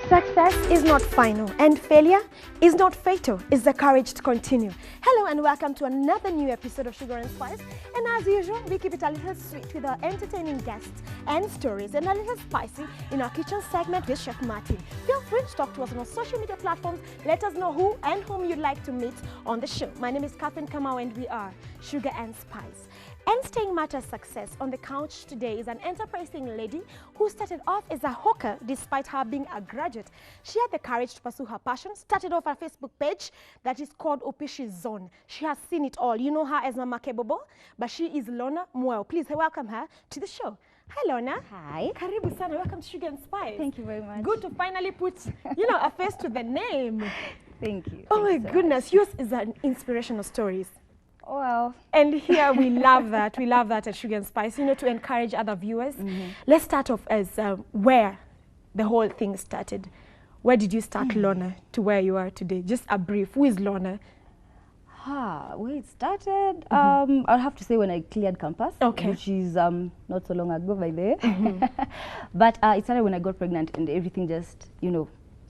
Success is not final and failure is not fatal. It's the courage to continue. Hello and welcome to another new episode of Sugar and Spice. And as usual, we keep it a little sweet with our entertaining guests and stories, and a little spicy in our kitchen segment with Chef Martin. Feel free to talk to us on our social media platforms. Let us know who and whom you'd like to meet on the show. My name is Catherine Kamau and we are Sugar and Spice. And staying matters success on the couch today is an enterprising lady who started off as a hawker despite her being a graduate. She had the courage to pursue her passion, started off a Facebook page that is called Upishi Zone. She has seen it all. You know her as MAMAKE BOBO, but she is Lorna Muel. Please welcome her to the show. Hi, Lorna. Hi. Karibu sana. Welcome to Sugar and Spice. Thank you very much. Good to finally put, a face to the name. Thank you. Oh Thank my you so goodness. much. Yours is an inspirational stories. Well, And here we love that. We love that at Sugar and Spice, to encourage other viewers. Let's start off as where the whole thing started. Where did you start, Lorna, to where you are today? Just a brief. Who is Lorna? where it started, I'll have to say when I cleared campus, Okay. which is not so long ago by there. But it started when I got pregnant and everything just,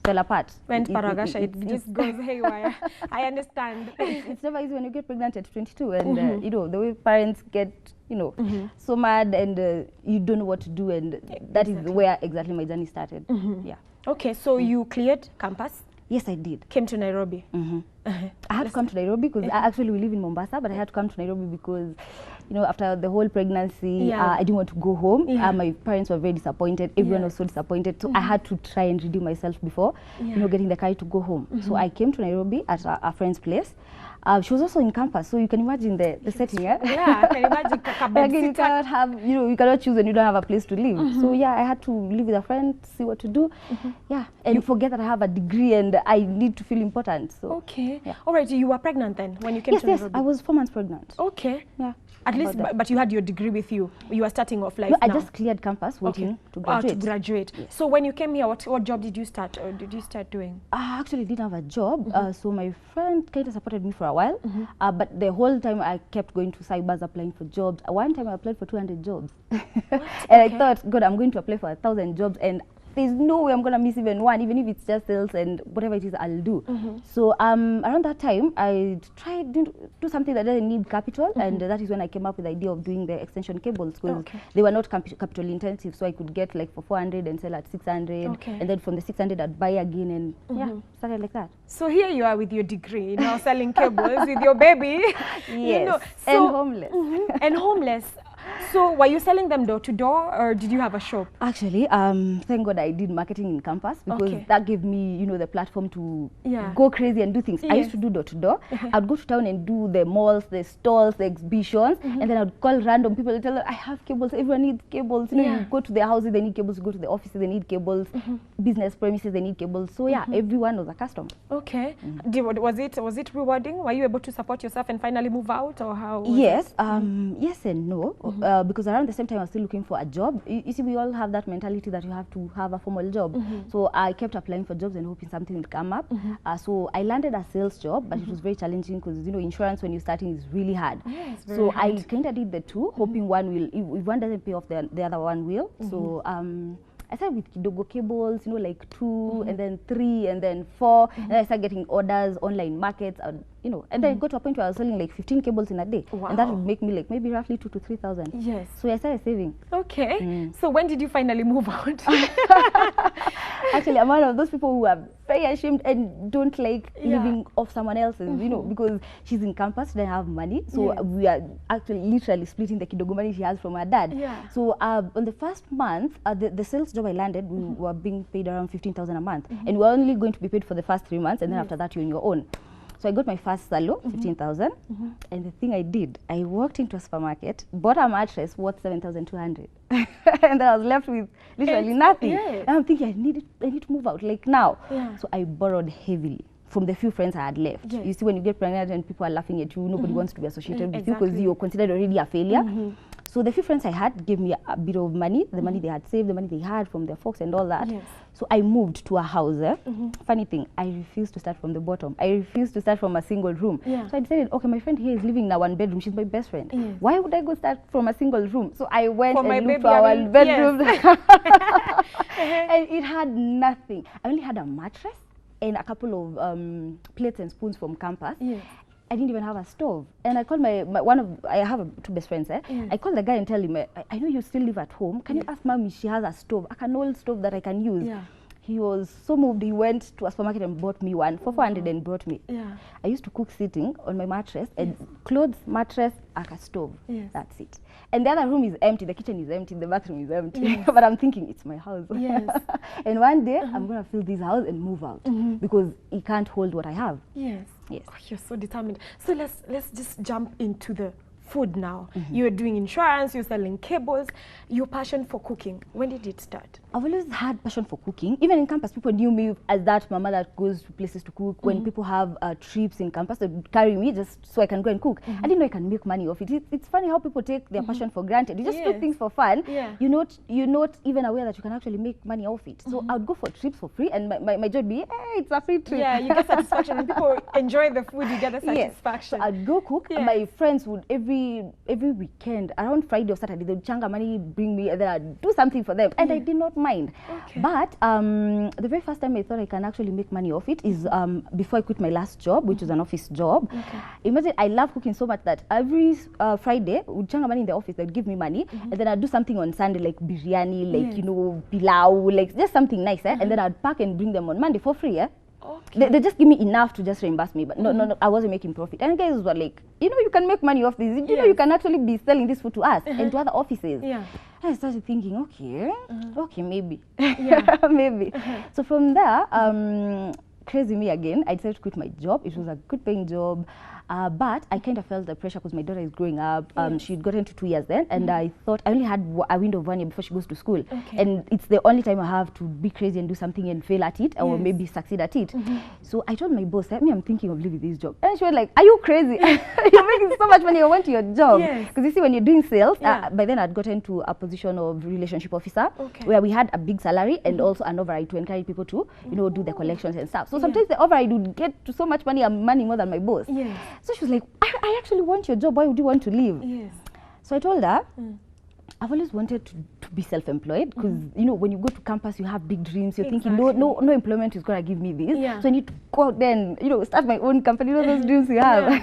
fell apart. Went Paragasha, it just goes haywire. I understand. It's never easy when you get pregnant at 22 and, the way parents get, so mad and you don't know what to do, and that is where exactly my journey started. Yeah. Okay, so you cleared campus, Yes, I did. came to Nairobi. I had to come to Nairobi because actually we live in Mombasa, but I had to come to Nairobi because, after the whole pregnancy, I didn't want to go home. My parents were very disappointed. Everyone was so disappointed. So I had to try and redeem myself before, getting the courage to go home. So I came to Nairobi at a friend's place. She was also in campus, so you can imagine the setting. Yeah, I can imagine. Again, you cannot have, you cannot choose when you don't have a place to live. So yeah, I had to live with a friend, see what to do. Yeah, and you forget that I have a degree and I need to feel important. So Okay. Yeah. All right, you were pregnant then when you came yes, to yes, Nairobi? I was 4 months pregnant. Okay. Yeah. At least, about that. but you had your degree with you. You were starting off life No, I now. just cleared campus, waiting to To graduate. graduate. Yes. So when you came here, what job did you start, or did you start doing? I actually didn't have a job, so my friend kind of supported me for a while, but the whole time I kept going to cybers applying for jobs. One time I applied for 200 jobs. And I thought, God, I'm going to apply for 1,000 jobs and there's no way I'm going to miss even one, even if it's just sales and whatever it is I'll do. So around that time, I tried to do something that doesn't need capital, and that is when I came up with the idea of doing the extension cables, because they were not capital intensive, so I could get like for 400 and sell at 600, and then from the 600 I'd buy again, and started like that. So here you are with your degree, now selling cables with your baby. Yes, so, and homeless. And homeless. So were you selling them door to door, or did you have a shop? Actually, thank God I did marketing in campus, because that gave me, the platform to go crazy and do things. I used to do door to door. I'd go to town and do the malls, the stalls, the exhibitions, and then I'd call random people and tell them, I have cables, everyone needs cables. You go to their houses, they need cables. You go to the offices, they need cables. Business premises, they need cables. So yeah, everyone was a customer. Okay. Was it rewarding? Were you able to support yourself and finally move out, or how? Yes, yes and no. Because around the same time I was still looking for a job. You see, we all have that mentality that you have to have a formal job. So I kept applying for jobs and hoping something would come up. So I landed a sales job, but it was very challenging because, insurance when you're starting is really hard. Yes, very so hard. I kind of did the two, hoping one will, if one doesn't pay off, the other one will. So I started with kidogo cables, like 2, and then 3, and then 4, and then I started getting orders, online markets, and then it got to a point where I was selling like 15 cables in a day, and that would make me like maybe roughly 2,000 to 3,000. Yes. So I started saving. Okay. So when did you finally move out? Actually, I'm one of those people who are very ashamed and don't like living off someone else's, because she's in campus, she doesn't have money. So we are actually literally splitting the kidogo money she has from her dad. So on the first month, the sales job I landed, we were being paid around 15,000 a month. And we were only going to be paid for the first 3 months, and then after that you're on your own. So I got my first salo, 15,000, and the thing I did, I walked into a supermarket, bought a mattress worth 7,200, and then I was left with literally nothing. And I'm thinking, I need to move out, like now. So I borrowed heavily from the few friends I had left. You see, when you get pregnant and people are laughing at you, nobody wants to be associated with you because you're considered already a failure. So the few friends I had gave me a bit of money, the money they had saved, the money they had from their folks and all that. Yes. So I moved to a house. Funny thing, I refused to start from the bottom. I refused to start from a single room. Yeah. So I decided, okay, my friend here is living in a one bedroom. She's my best friend. Yes. Why would I go start from a single room? So I went For my and looked baby, for a I mean, one bedroom. yes. And it had nothing. I only had a mattress and a couple of plates and spoons from campus. Yes. I didn't even have a stove. And I called I have two best friends. Yes. I called the guy and tell him, I know you still live at home. Can you ask Mom if she has a stove, an old stove that I can use? Yeah. He was so moved. He went to a supermarket and bought me one for 400 and brought me. Yeah. I used to cook sitting on my mattress and clothes, mattress, a stove. Yes. That's it. And the other room is empty. The kitchen is empty. The bathroom is empty. Yes. But I'm thinking it's my house. Yes. And one day I'm gonna fill this house and move out because it can't hold what I have. Yes. Yes. Oh, you're so determined. So let's just jump into the food now. You're doing insurance, you're selling cables, your passion for cooking. When did it start? I've always had passion for cooking. Even in campus, people knew me as that mama that goes to places to cook. When people have trips in campus, they would carry me just so I can go and cook. I didn't know I can make money off it. It's funny how people take their passion for granted. You just do things for fun. Yeah. You're not even aware that you can actually make money off it. So I would go for trips for free, and my job would be, hey, it's a free trip. Yeah, you get satisfaction. When people enjoy the food, you get the satisfaction. Yes. So I'd go cook. Yeah. My friends would every weekend, around Friday or Saturday, they would changa money, bring me, and then I'd do something for them. And I did not mind. Okay. But the very first time I thought I can actually make money off it is before I quit my last job, which was an office job. Okay. Imagine, I love cooking so much that every Friday, would changa money in the office, they'd give me money, and then I'd do something on Sunday, like biryani, like, you know, pilau, like just something nice, and then I'd pack and bring them on Monday for free, Okay. They just give me enough to just reimburse me, but no, I wasn't making profit. And guys were like, you know, you can make money off this. You know, you can actually be selling this food to us and to other offices. Yeah. And I started thinking, okay, maybe. Yeah. Maybe. So from there, crazy me again, I decided to quit my job. It was a good paying job. But I kind of felt the pressure because my daughter is growing up. She'd gotten to 2 years then, and I thought I only had a window of 1 year before she goes to school. Okay. And it's the only time I have to be crazy and do something and fail at it, or maybe succeed at it. So I told my boss that I'm thinking of leaving this job. And she was like, are you crazy? You're making so much money, you went to your job. Because you see, when you're doing sales, by then I'd gotten to a position of relationship officer, where we had a big salary and also an override to encourage people to, you know, do the collections and stuff. So sometimes the override would get to so much money, I'm money more than my boss. So she was like, I actually want your job. Why would you want to leave? Yes. So I told her, I've always wanted to be self-employed because, you know, when you go to campus, you have big dreams. You're thinking, no employment is going to give me this. So I need to go out there and, you know, start my own company. You know, those dreams you have.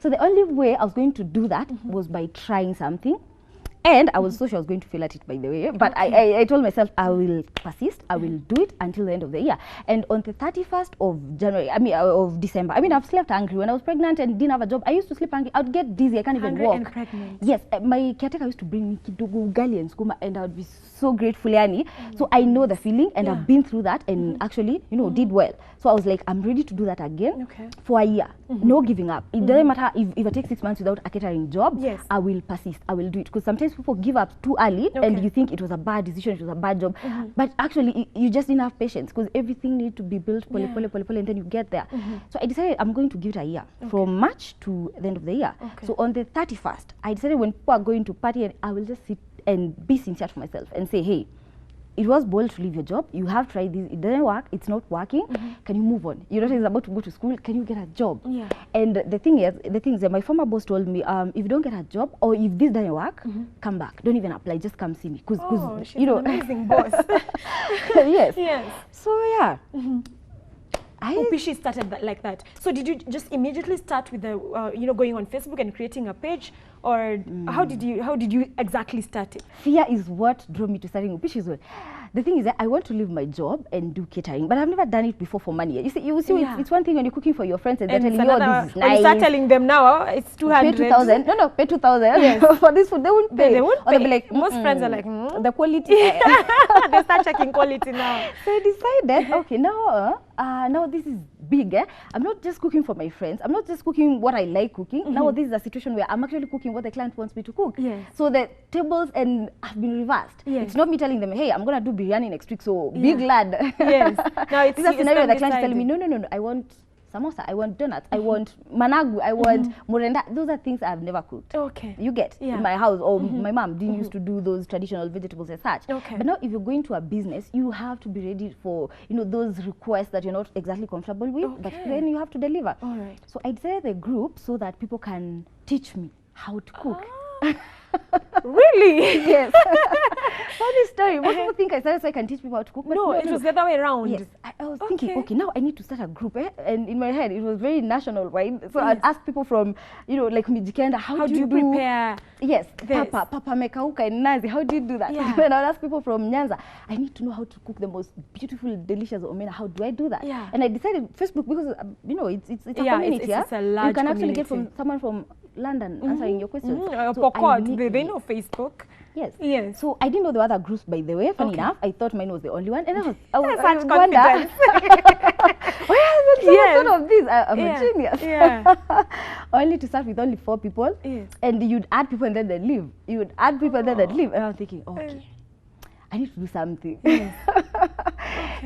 So the only way I was going to do that was by trying something. And I was so sure I was going to fail at it, by the way. But I told myself I will persist. I will do it until the end of the year. And on the 31st of December, I've slept hungry. When I was pregnant and didn't have a job, I used to sleep hungry. I would get dizzy. I can't even walk. And pregnant. Yes, my caretaker used to bring me kidogo, ugali and skuma, and I would be so grateful, Yani. So I know the feeling, and I've been through that, and actually, you know, did well. So I was like, I'm ready to do that again for a year. No giving up. It doesn't matter if I take 6 months without a catering job. I will persist. I will do it, because sometimes people give up too early and you think it was a bad decision, it was a bad job, but actually you just didn't have patience, because everything needs to be built and then you get there. So I decided I'm going to give it a year, from March to the end of the year. So on the 31st, I decided when people are going to party, and I will just sit and be sincere to myself and say, hey, it was bold to leave your job. You have tried this. It doesn't work. It's not working. Can you move on? Your daughter is about to go to school. Can you get a job? And the thing is that my former boss told me, if you don't get a job, or if this doesn't work, come back. Don't even apply. Just come see me. Because she's an amazing boss. Yes. So yeah. Upishi started like that. So did you just immediately start with the going on Facebook and creating a page, or how did you exactly start it? Fear is what drove me to starting Upishi as well. The thing is that I want to leave my job and do catering, but I've never done it before for money. You see, it's one thing when you're cooking for your friends and they're telling you, oh, this is nice. When you start telling them now, it's 200. Pay 2,000. No, pay 2,000 for this food. They won't pay. They won't pay. Or they'll be like, most friends are like, the quality. They start checking quality now. So I decided, okay, now this is big. I'm not just cooking for my friends. I'm not just cooking what I like cooking. Now this is a situation where I'm actually cooking what the client wants me to cook. So the tables have been reversed. It's not me telling them, hey, I'm going to do biryani next week, so big lad. Now it's a scenario the client is telling me, no, I want samosa, I want donuts, I want managu, I want murenda. Those are things I've never cooked. Okay. You get in my house, or my mom didn't used to do those traditional vegetables as such. Okay. But now if you're going to a business, you have to be ready for, you know, those requests that you're not exactly comfortable with, but then you have to deliver. All right. So I decided a group so that people can teach me how to cook. Really? Yes. Funny story. Most people think I started so I can teach people how to cook. But No, it was the other way around. Yes. I was thinking, okay, now I need to start a group. And in my head, it was very national, right? So I'd ask people from, you know, like Mijikenda, how do you prepare? Yes, Papa Mekauka and Nazi, how do you do that? Yeah. And I'd ask people from Nyanza, I need to know how to cook the most beautiful, delicious omena. How do I do that? Yeah. And I decided Facebook, because, you know, it's a community. It's a large you can actually community. get from someone from London answering your questions. They know Facebook. Yes. Yes. So I didn't know there were other groups, by the way. Funny enough, I thought mine was the only one, and I was Such wonder, why is it so of this? I'm a genius. Yeah. Only to start with only 4 people, and you'd add people and then they'd leave. You would add people and then they'd leave, and I was thinking, okay, I need to do something.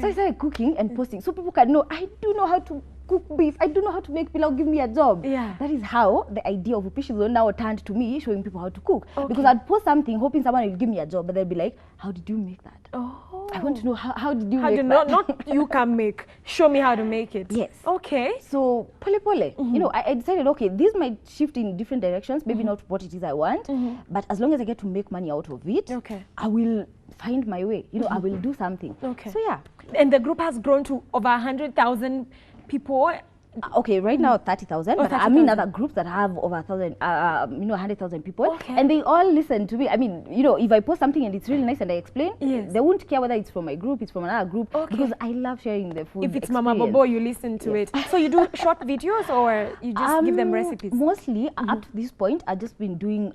So I started cooking and posting, so people can know I do know how to cook beef. I don't know how to make pilau. Give me a job. Yeah. That is how the idea of Upishi Zone now turned to me showing people how to cook. Because I'd post something hoping someone will give me a job, but they'd be like, how did you make that? Oh. I want to know how did you make that? Not you can make. Show me how to make it. Yes. Okay. So pole. You know, I decided, okay, this might shift in different directions, maybe not what it is I want, but as long as I get to make money out of it, I will find my way. You know, I will do something. Okay. So yeah. And the group has grown to over 100,000 people. Okay, right now 30,000, but 30, I'm in other groups that have over 1,000, 100,000 people, and they all listen to me. I mean, you know, if I post something and it's really nice and I explain, they won't care whether it's from my group, it's from another group, because I love sharing the food. If it's Mama Bobo, you listen to it. So you do short videos, or you just give them recipes? Mostly, up to this point, I've just been doing,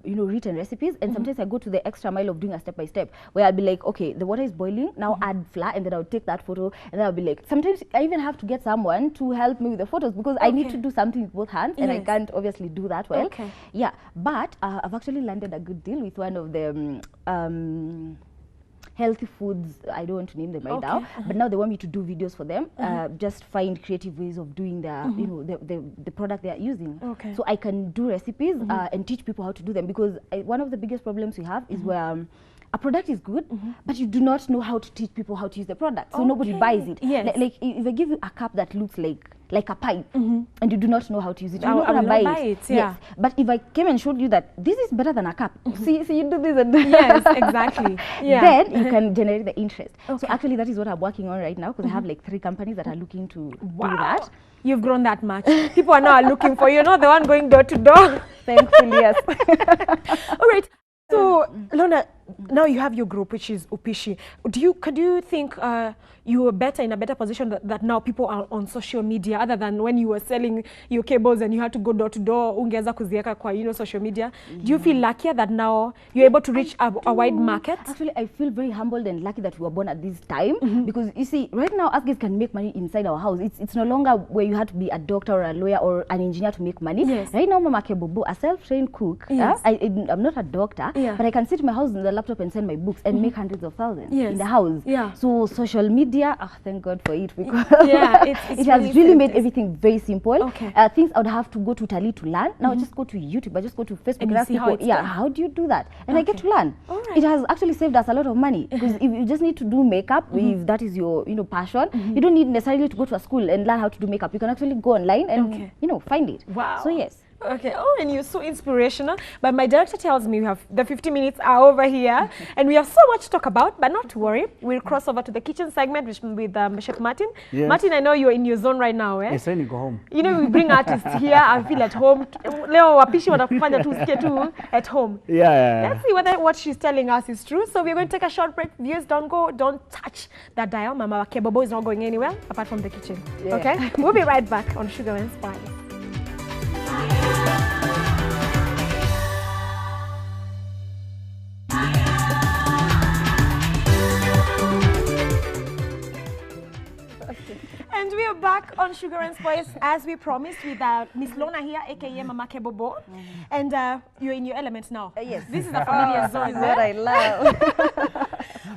you know, written recipes, and sometimes I go to the extra mile of doing a step-by-step, where I'll be like, okay, the water is boiling, now add flour, and then I'll take that photo, and then I'll be like, sometimes I even have to get someone to help me with the photos, because I need to do something with both hands, and I can't obviously do that well. Yeah, but I've actually landed a good deal with one of the healthy foods. I don't want to name them right now, but now they want me to do videos for them. Just find creative ways of doing their, you know, the product they are using. So I can do recipes and teach people how to do them, because one of the biggest problems we have is where a product is good, but you do not know how to teach people how to use the product, so nobody buys it. Like if I give you a cup that looks like a pipe, and you do not know how to use it, you're not going to buy it. Yes. But if I came and showed you that this is better than a cup, see you do this and yes, exactly. Then you can generate the interest. So actually that is what I'm working on right now, because I have like 3 companies that are looking to do that. You've grown that much. People are now looking for you. You're not the one going door to door. Thankfully, yes. All right. So, Lona, now you have your group, which is Upishi. Could you think you were in a better position that now people are on social media, other than when you were selling your cables and you had to go door to door, ungeza kuzieka kwa, you know, social media? Do you feel luckier that now you're able to reach a wide market? Actually, I feel very humbled and lucky that we were born at this time, because you see, right now, us guys can make money inside our house. It's no longer where you have to be a doctor or a lawyer or an engineer to make money. Right now, MAMAKE BOBO, a self-trained cook. I'm not a doctor, but I can sit in my house in the laptop and send my books and make hundreds of thousands in the house. So social media, thank God for it, because it has really made everything very simple. Things I would have to go to Italy to learn, now I just go to YouTube, I just go to Facebook and ask people, how do you do that? And I get to learn. It has actually saved us a lot of money, because if you just need to do makeup, if that is your passion, you don't need necessarily to go to a school and learn how to do makeup. You can actually go online and find it. So yes. Okay. Oh, and you're so inspirational. But my director tells me we have the 50 minutes are over here, and we have so much to talk about. But not to worry, we'll cross over to the kitchen segment, which will be with Chef Martin. Martin, I know you're in your zone right now. It's time to go home. You know, we bring artists here and feel at home. Leo wapishi wanakufanya tusikie tu at home. Let's see whether what she's telling us is true. So we're going to take a short break. Viewers, don't touch that dial. MAMAKE BOBO is not going anywhere apart from the kitchen. Okay? We'll be right back on Sugar and Spice. And we are back on Sugar and Spice, as we promised, with Miss Lona here, aka MAMAKE BOBO. And you're in your element now. Yes. This is a familiar zone. This is what I love.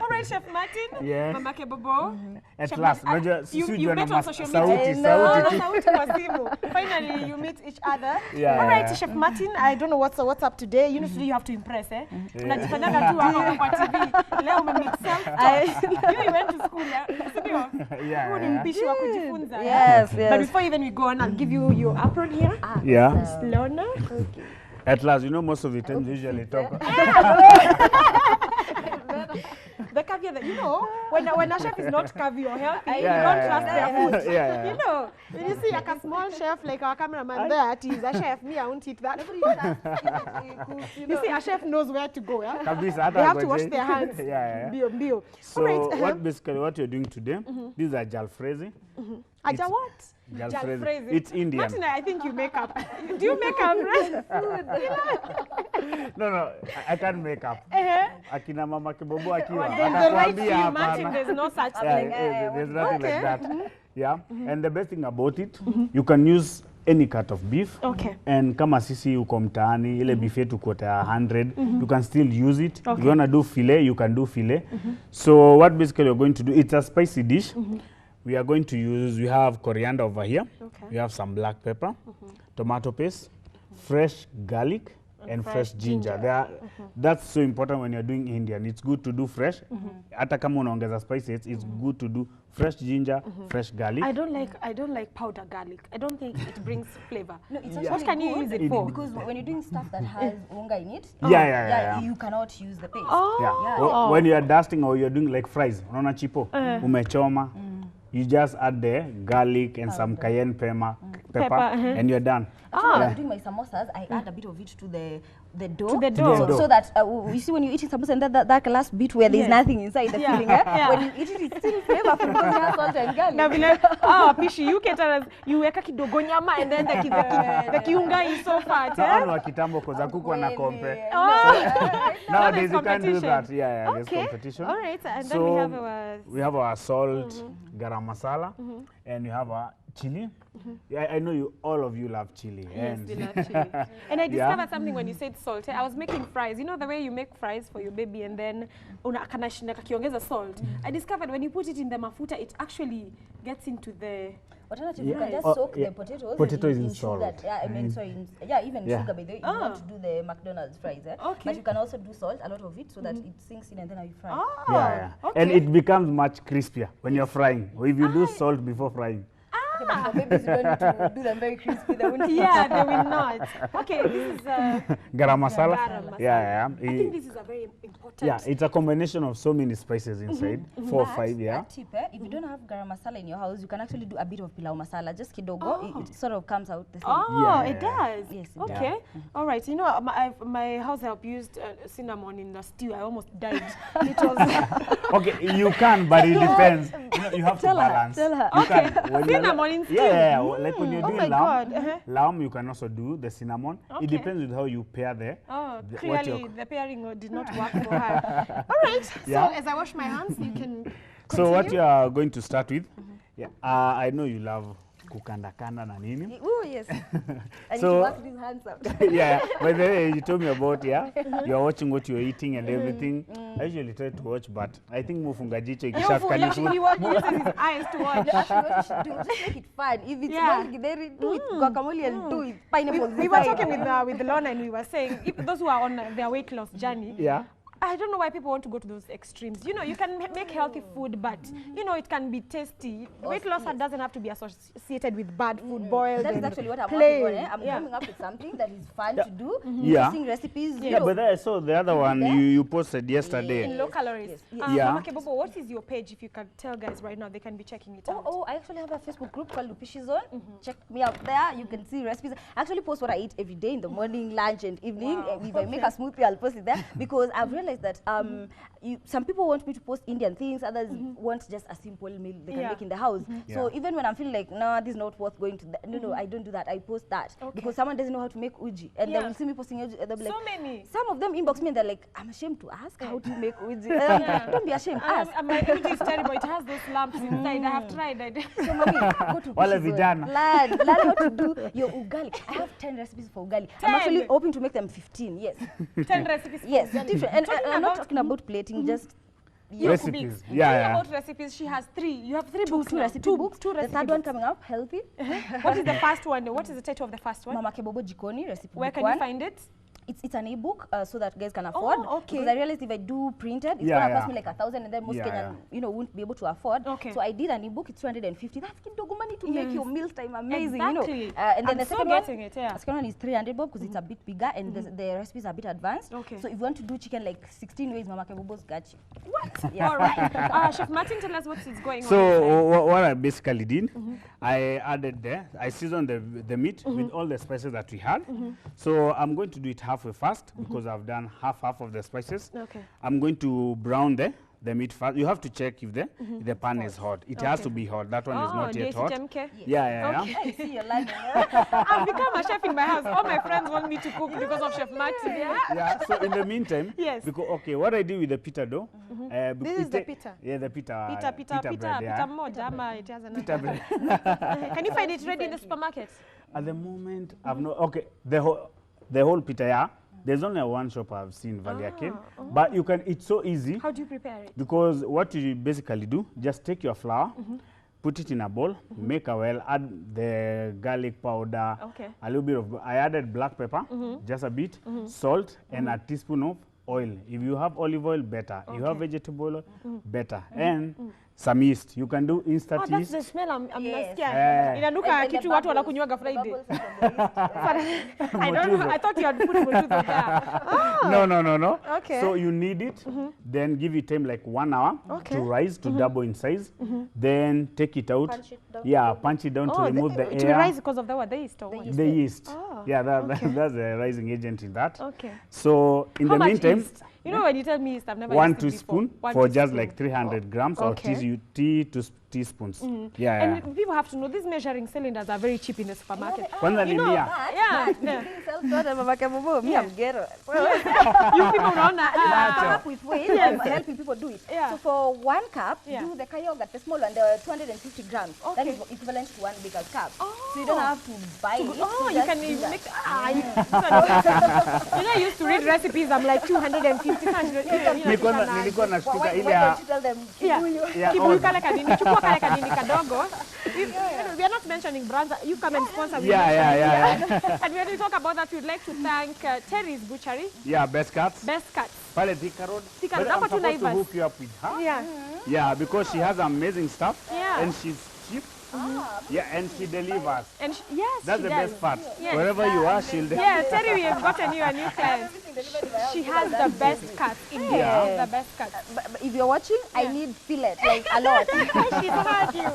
All right. right, Chef Martin. Yes. Mamake Bobo. At Chef last, Martin, unajua you met on social media. sauti tu. Finally, you meet each other. Yeah, All right, yeah. Chef Martin, I don't know what's up today. You know, today you have to impress, eh? Unajifanyaga tu hapo kwa TV. Leo umemeet self-taught. You went to school, sio? Yeah. Huu ni mpishi wa kujifunza. Yes, But yes. before even we go on, I'll give you your apron here. Yeah. Lona. At last, you know, most of the time we usually talk. The caviar that, you know, when a chef is not caviar healthy, you Yeah, don't yeah, trust yeah. their food. Yeah, yeah. You know, when you see like a small chef like our cameraman there, he's a chef, me, I won't eat that. You see, a chef knows where to go, yeah? Kabisa, hata They have to ngoje. wash their hands. Yeah. Bio. So, what you're doing today, these are jalfrezi. Aja what? Jalfrezi. It's Indian. Martin, I think you make up. Do you make up food? No, I can't make up. Akina MAMAKE BOBO akiwa. There's the right atakwambia you, hapana. Martin, there's no such thing. There's nothing like that. Yeah. And the best thing about it, you can use any cut of beef. Okay. And kama sisi uko mtaani, ile beef yetu quota 100, you can still use it. Okay. If you want to do filet, you can do filet. So what basically you're going to do, it's a spicy dish. We are going to use, we have coriander over here. Okay. We have some black pepper, tomato paste, fresh garlic, and fresh ginger. They are, that's so important when you're doing Indian. It's good to do fresh. Hata kama unaongeza spices, it's good to do fresh ginger, fresh garlic. I don't like powder garlic. I don't think it brings flavor. No, it's Yeah. actually What can you good use it for? Because when you're doing stuff that has unga in it, Yeah. you cannot use the paste. Yeah. Yeah. When you are dusting or you're doing like fries, unaona chipo, umechoma, you just add the garlic and some cayenne pepper, and you're done. Actually, when I'm doing my samosas, I add a bit of it to the dough. To the dough. So that you see when you eat samosa and that last bit where there's nothing inside the filling, when you eat it, it's still flavorful because it has salt and garlic. Na vile pishi you caterers you weka kidogo nyama and then the kiunga is so fat. Hao wa kitambo koza kuku na compare. Nowadays you can't do that. Yeah, there's competition. All right, and then so we have our salt, garam masala, and we have our chili. Yeah, I know all of you love chili. Yes, we love chili. And I discovered something when you said salt. I was making fries. You know the way you make fries for your baby and then kiongeza salt. I discovered when you put it in the mafuta, it actually gets into the... Alternatively, you can just soak the potatoes in sugar. salt. Yeah, I mean, even sugar, by the way, you want to do the McDonald's fries. Okay. But you can also do salt, a lot of it, so that it sinks in and then you fry. Yeah. Okay. And it becomes much crispier when you're frying. Or if you do salt before frying. Okay, but for babies, you don't need to do them very crispy. They won't Yeah, they will not. Okay, this is Garam masala. Garam masala. Yeah. I think this is a very important... Yeah, it's a combination of so many spices inside. 4 or 5, yeah. That tip, if you don't have garam masala in your house, you can actually do a bit of pilau masala. Just kidogo, it sort of comes out the same. Oh, it does? Yes, it Okay. All right. You know, my house help used cinnamon in the stew. I almost died. It was... Okay, you can, but it depends. You have to balance. Tell her. You Okay. can, when Cinnamon in stew. Yeah, like when you're Oh doing my God. lamb, you can also do the cinnamon. Okay. It depends with how you pair the... Oh, what clearly you're- the pairing did not work for her. All right. Yeah. So as I wash my hands, you can So what continue? you are going to start with, I know you love kukanda na nini. Oh, yes. And So- you work these hands out. Yeah, by the way, you told me about, you're watching what you're eating and everything. I usually try to watch, but I think mufunga jicho ikishafika ni food. He uses his eyes to watch. Actually, what you should do, just make it fun. If it's not githeri, do it guacamole and do it pineapple. We were talking with Lona and we were saying, if those who are on their weight loss journey, Yeah. I don't know why people want to go to those extremes. You know, you can make healthy food, but, you know, it can be tasty. Weight loss doesn't have to be associated with bad food, boiled That is and actually what I'm plain. working on. I'm coming up with something that is fun to do. Yeah. Interesting recipes. Yeah, but then I saw the other one you posted yesterday. In low calories. Yeah. MAMAKE BOBO, what is your page? If you can tell guys right now, they can be checking it out. Oh, I actually have a Facebook group called Lupishi Zone. Check me out there. You can see recipes. I actually post what I eat every day in the morning, lunch, and evening. Wow. If I make a smoothie, I'll post it there because I've realized that some people want me to post Indian things, others want just a simple meal they can make in the house. So even when I'm feeling like, no, this is not worth going to, no, I don't do that. I post that because someone doesn't know how to make uji, and they will see me posting uji, and they'll be like, So many. Some of them inbox me and they're like, I'm ashamed to ask how to make uji. Don't be ashamed, ask. My uji is terrible. It has those lumps inside. I have tried. So mommy, go to Wale Lupishi Zone. vijana. Learn how to do your ugali. I have 10 recipes for ugali. 10? I'm actually hoping to make them 15. Yes. 10 recipes. Yes, different. And Talking I'm not about- talking about plating, just recipes. Talking about recipes, she has 3. You have 3 books. Two recipe books. Two The recipe third one books. coming up, healthy. What is the first one? What is the title of the first one? MAMAKE BOBO Jikoni recipe Where book can 1. you find it? It's an ebook so that guys can afford. Okay. Because I realized if I do printed, it's gonna cost me like 1,000, and then most Kenyan, won't be able to afford. Okay. So I did an ebook. It's 250. That's kidogo money to make your mealtime amazing. Exactly. You know. And then I'm the so second getting one, it, yeah. the second one is 300 bob because it's a bit bigger and the recipes are a bit advanced. Okay. So if you want to do chicken like 16 ways, MAMAKE BOBO's got you. What? Yeah. All right. Chef Martin, tell us what is going on. So what I basically did, I added there, I seasoned the meat with all the spices that we had. So I'm going to do it halfway first because I've done half of the spices. Okay. I'm going to brown the meat first. You have to check if the pan is hot. It has to be hot. That one is not yet hot. JCMK? Yeah. Okay. I see you're learning. I've become a chef in my house. All my friends want me to cook because of Chef Martin. Yeah. So in the meantime, Yes. because what I do with the pita dough. This is the pita. Yeah, the pita. Pita bread, yeah. moja, ama it has another. Pita bread. Can you find it ready in the supermarket? At the moment, I've no. Okay, the whole pita. Yeah. There's only one shop I've seen Valiakin, but you can. It's so easy. How do you prepare it? Because what you basically do, just take your flour, put it in a bowl, make a well, add the garlic powder, a little bit of. I added black pepper, just a bit, salt, and a teaspoon of oil. If you have olive oil, better. If you have vegetable oil, better. And some yeast. You can do instant Oh, that's yeast. the smell I'm Yeah. Inanuka kitu watu wanakunywaga Friday. I don't know. I thought you had put motuzo there. No. Okay. So you need it, then give it time like 1 hour to rise, to double in size. Then take it out. Punch it down. Yeah, punch it down to remove the to air. rise because of the what? The yeast or what? The yeast. Oh, Yeah, that's the rising agent in that. Okay. So in How the much meantime, yeast? You know when you tell me yeast, I've never 1 used it teaspoon before. for just like 300 grams or teaspoons. Yeah. And people have to know these measuring cylinders are very cheap in the supermarket. Kwanza ni mia. Yeah. MAMAKE BOBO, me, I'm ghetto. You people don't Come up with ways of helping people do it. Yeah. So for 1 cup, Yeah. do the yogurt, the small one, the 250 grams. That Okay. is equivalent to 1 baker's cup. Oh. So you don't have to buy it. Oh, you just can do even that. make. You know, I used to read recipes. I'm like 250, 300. Nilikuwa Why nashtuka ile don't ya you tell them, Yeah. Yeah, Kibuyu kale kanini, chukua kale kanini kadogo. We are not mentioning brands. You come and sponsor. Yeah. And when we talk about that, we'd like to thank Terry's Butchery, Yeah, best cuts. Best Cuts. Pale Thika Road. Thika But Road. I'm Hapa tu supposed to Naivas. hook you up with her. Yeah. Yeah, because she has amazing stuff. Yeah. And she's cheap. Yeah, and she delivers. And yes, That's she the does. best part. Yes. Wherever you are, she'll deliver. Yeah, Terry, we have gotten you a new client. She has the best cuts in Yeah. the best cuts. but if you're watching, I need fillet, like a lot. She's heard you.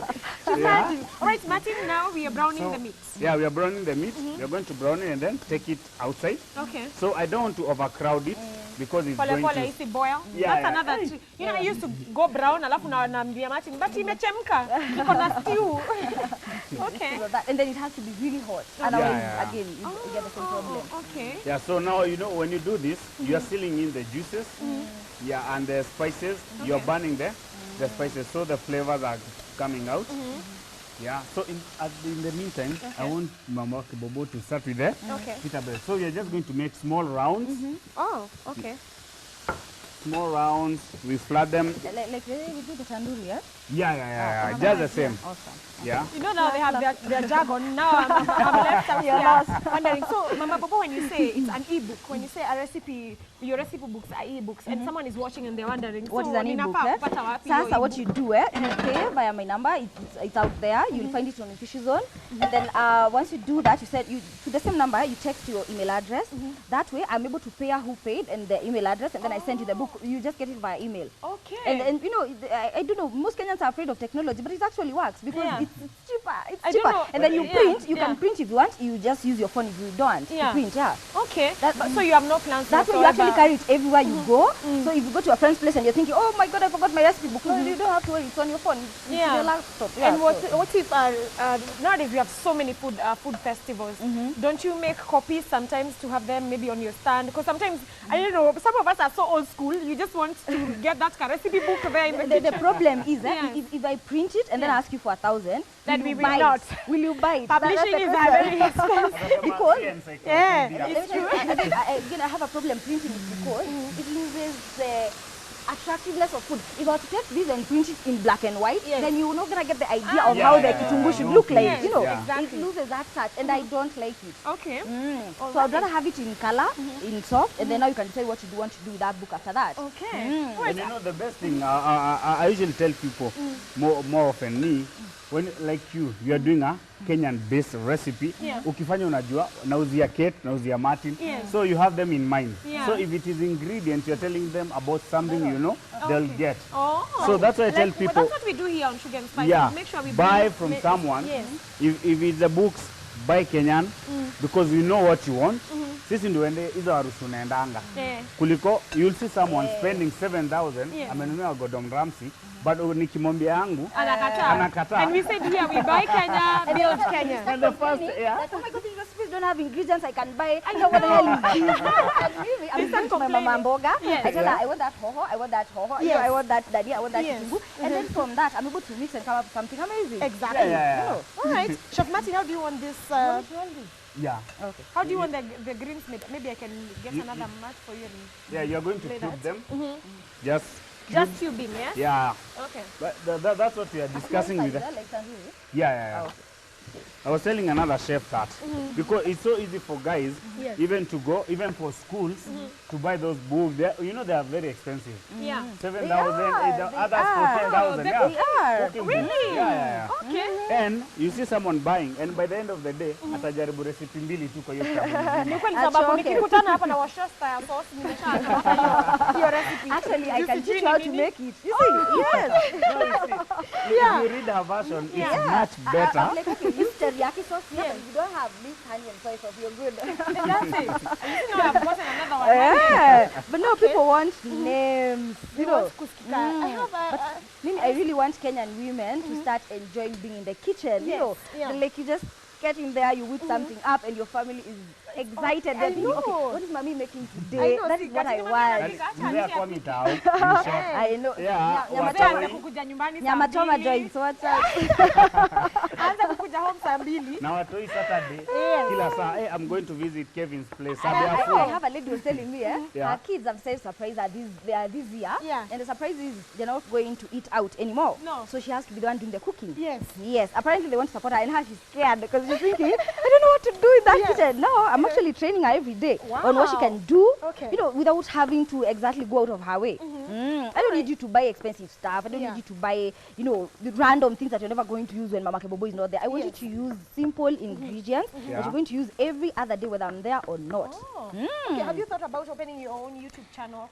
She's heard you. All right, Martin, now we are browning the meat. Yeah, we are browning the meat. We are going to brown it and then take it outside. Okay. So I don't want to overcrowd it because it's Pole going pole, to... isi boil. Yeah, That's yeah. another trick. You know, I used to go brown, alafu naambia Martin, but imechemka. Iko na stew. Okay. So that, and then it has to be really hot. Otherwise, again, you get the same problem. Okay. Yeah, so now, you know, when you do this, you are sealing in the juices, yeah, and the spices. You're burning the spices, so the flavors are coming out. Yeah, so in the meantime, I want MAMAKE BOBO to start with the pita bread. So we are just going to make small rounds. Oh, okay. Small rounds, we flood them. Like we do the tandoori, yeah? Yeah, just the same. Awesome. Yeah. You know now they have their jargon. Now I'm left out here wondering. So, Mama Bobo, when you say it's an e-book, when you say a recipe, your recipe books are e-books, and someone is watching and they're wondering, What so is an e-book? ninafaa kupata wapi hiyo Sasa, what e-book? you do, you pay via my number. It's out there. You'll find it on the Fishy Zone. And then once you do that, you said to the same number, you text your email address. That way, I'm able to pay who paid and the email address, and then I send you the book. You just get it via email. Okay. And you know, I don't know, most Kenyans are afraid of technology, but it actually works because it's cheaper. It's I don't cheaper. know, And then you yeah, print. You yeah. can print if you want. You just use your phone if you don't to print. Yeah. Okay. So you have no plans. That's why you actually carry it everywhere you go. So if you go to a friend's place and you're thinking, oh my God, I forgot my recipe book. No, you don't have to worry. It's on your phone. It's Yeah. your laptop. Yeah, And what if nowadays we have so many food festivals? Don't you make copies sometimes to have them maybe on your stand? Because sometimes I don't know, some of us are so old school. You just want to get that recipe book there in the kitchen. the problem is that Yeah. if I print it and then ask you for 1,000, Then we will buy not. it? Will you buy it? Publishing is That's the very question. expensive. Because Yeah. again, I have a problem printing it because it loses the attractiveness of food. If I were to take this and print it in black and white, then you're not gonna get the idea of how the kitungu should look like. You know, it loses that touch, and I don't like it. Okay. So I'd rather have it in color, in soft, and then now you can decide what you want to do with that book after that. Okay. And you know the best thing, I usually tell people more often me, when like you are doing a Kenyan-based recipe, ukifanya unajua, nauzia Kate, nauzia Martin, so you have them in mind. So if it is ingredients, you're telling them about something you know, they'll get. So that's why I tell people. That's what we do here on Sugar and Spice. Yeah, Make sure we buy from someone. If it's the books, buy Kenyan, because you know what you want. Sisi ndio ende hizo harusi unaendanga. Kuliko you'll see someone spending 7,000 amenunua Gordon Ramsay, but nikimwambia yangu anakataa. And we said here we buy Kenya, build Kenya. And the first Like, oh my God, these recipes don't have ingredients I can buy. I know what the hell is this. I'm going to my mama mboga. I tell her I want that hoho, I want that hoho, you know, I want that dania, I want that kitungu. And then from that I'm able to mix and come up with something amazing. Exactly. Yeah. All right. Chef Martin, how do you want this? Yeah. Okay. How do you want the greens made? Maybe I can get another match for you. Yeah, you're going to cube them. Just cubing, yeah? Yeah. Okay. But that's what we are discussing with them. Yeah. I was telling another chef that because it's so easy for guys even to go, even for schools, to buy those books. You know they are very expensive. 7,000, others for 10,000. Really? Yeah. Okay. And you see someone buying, and by the end of the day, atajaribu recipe mbili tu kwa hiyo kitabu. Ni kweli sababu nikikutana hapa na washasta ya sauce nimeshaka hiyo recipe. Actually, I can teach you how to make it. You see? Yes. No, you see, if you read her version, it's much better. Like, okay, use teriyaki sauce. Yes. You don't have this honey and soy sauce. You're good. That's it. You know I've gotten another one. But no, people want names. You know. I have I really want Kenyan women to start enjoying being in the kitchen. You know, like you just get in there, you whip something up, and your family is excited. I know. Okay, what is mommy making today? That is what I want. I know. Yeah. Nyama choma joints. What's up? Anza kukuja home saa 2. Now watoi Saturday, kila saa, hey, I'm going to visit Kevin's place. I have a lady who was telling me, her kids have said surprise that they are this year, and the surprise is they're not going to eat out anymore. No. So she has to be the one doing the cooking. Yes. Apparently they want to support her, and her she's scared because she's thinking, I don't know what to do in that kitchen. No, I'm actually training her every day on what she can do, you know, without having to exactly go out of her way. I don't need you to buy expensive stuff. I don't need you to buy, you know, the random things that you're never going to use when MAMAKE BOBO is not there. I want you to use simple ingredients that you're going to use every other day whether I'm there or not. Okay, have you thought about opening your own YouTube channel?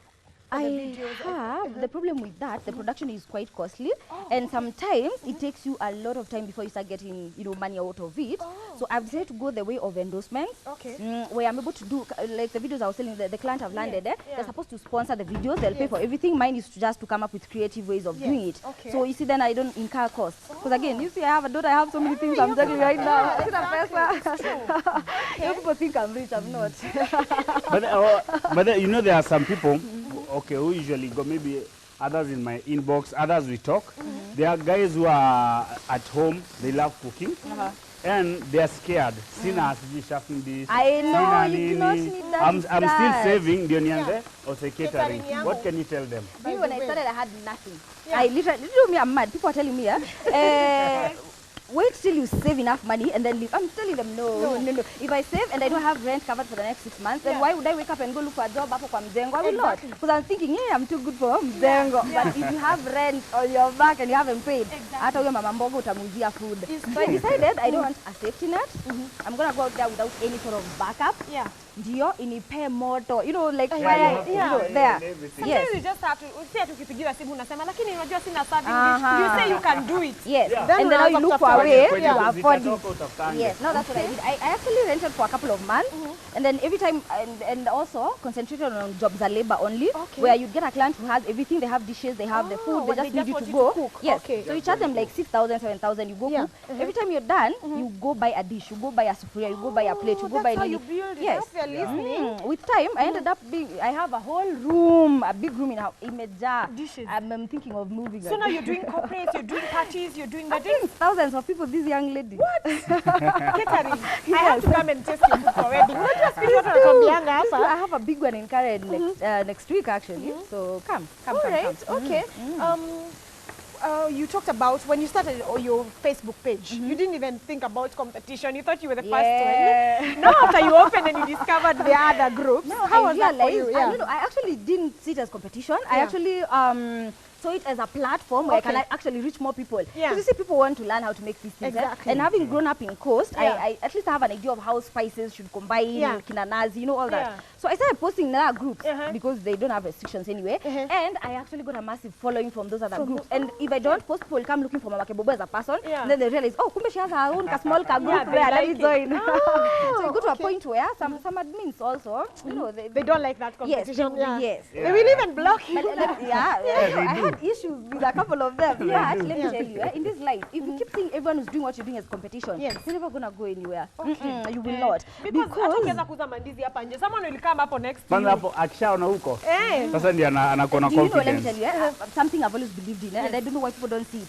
I have. The problem with that, the production is quite costly, and sometimes it takes you a lot of time before you start getting, you know, money out of it. So I've decided to go the way of endorsements, where I'm able to do, like the videos I was selling, the client have landed there. They're supposed to sponsor the videos, they'll pay for everything. Mine is just to come up with creative ways of doing it. So you see, then I don't incur costs. Because again, you see, I have a daughter, I have so many things I'm juggling right now. People think I'm rich, I'm not. But you know, there are some people, who usually go, maybe others in my inbox, others we talk. There are guys who are at home, they love cooking, and they are scared. Sina shuffling this. I know, you do not need that. I'm still saving, Dionianze, or say catering. What can you tell them? Me, when I started, I had nothing. I literally, I'm mad. People are telling me, wait till you save enough money and then leave. I'm telling them, no. If I save and I don't have rent covered for the next 6 months, then why would I wake up and go look for a job hapo kwa mzengo? I will not. Because I'm thinking, I'm too good for mzengo. But if you have rent on your back and you haven't paid, hata huyo mama mboga utamuzia food. So I decided I don't want a safety net. I'm going to go out there without any sort of backup. Ndio inipe moto, you know, like fire, you know, there. Sometimes you just have to, ukipigiwa simu unasema, lakini unajua sina serving dish. You say you can do it. Yes. And then you look for a way to afford it. Yes. No, that's what I did. I actually rented for a couple of months, and then every time, and also concentrated on jobs and labor only, where you get a client who has everything. They have dishes, they have the food, they just need you to go cook. Yes. So you charge them like 6,000, 7,000. You go cook. Every time you're done, you go buy a dish, you go buy a sufuria, you go buy a plate, you go buy. That's how you build it. Yes. listening. With time, I ended up I have a whole room, a big room in Imeja. Dishes. I'm thinking of moving. So now you're doing corporates, you're doing parties, you're doing I think thousands of people, this young lady. What? Catering. I have to come and test your food for wedding. Not just I have a big one in Karen next week, actually. So come. All right, okay. You talked about when you started your Facebook page, you didn't even think about competition. You thought you were the first one. Now after you opened and you discovered the other groups, how was that for you? Yeah. I actually didn't see it as competition. I actually saw it as a platform where I can actually reach more people. Because you see, people want to learn how to make these things. Exactly. And having grown up in Coast, I at least have an idea of how spices should combine, kinanazi, all that. So I started posting in other groups because they don't have restrictions anyway. And I actually got a massive following from those other groups. And if I don't post, people will come looking for MAMAKE BOBO as a person. And then they realize, oh, kumbe she has her own small group there. Let me join. So you go to a point where some admins also, they don't like that competition. Yes. They will even block you. I had issues with a couple of them. But let me tell you, in this life, if you keep seeing everyone who's doing what you're doing as competition, you're never gonna go anywhere. You will not. Because someone will come up next to you. Hapo akishaona huko. Sasa ndiye anakuwa na confidence. Let me tell you, something I've always believed in, and I don't know why people don't see it.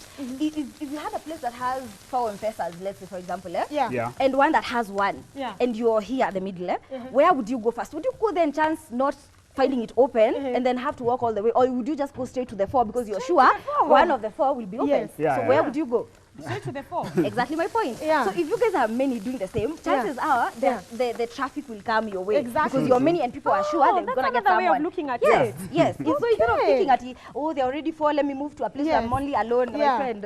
If you have a place that has 4 M-Pesas, let's say for example, and one that has one, and you're here at the middle, where would you go first? Would you go then chance not finding it open and then have to walk all the way, or would you just go straight to the 4 because you're sure one of the 4 will be open? So where would you go? Straight to the 4. Exactly my point. So if you guys have many doing the same, chances are the traffic will come your way. Exactly. Because you're many and people are sure they're going to get someone. Way of looking at it. Yes. So instead of thinking at it, oh, they're already 4, let me move to a place where I'm only alone, my friend.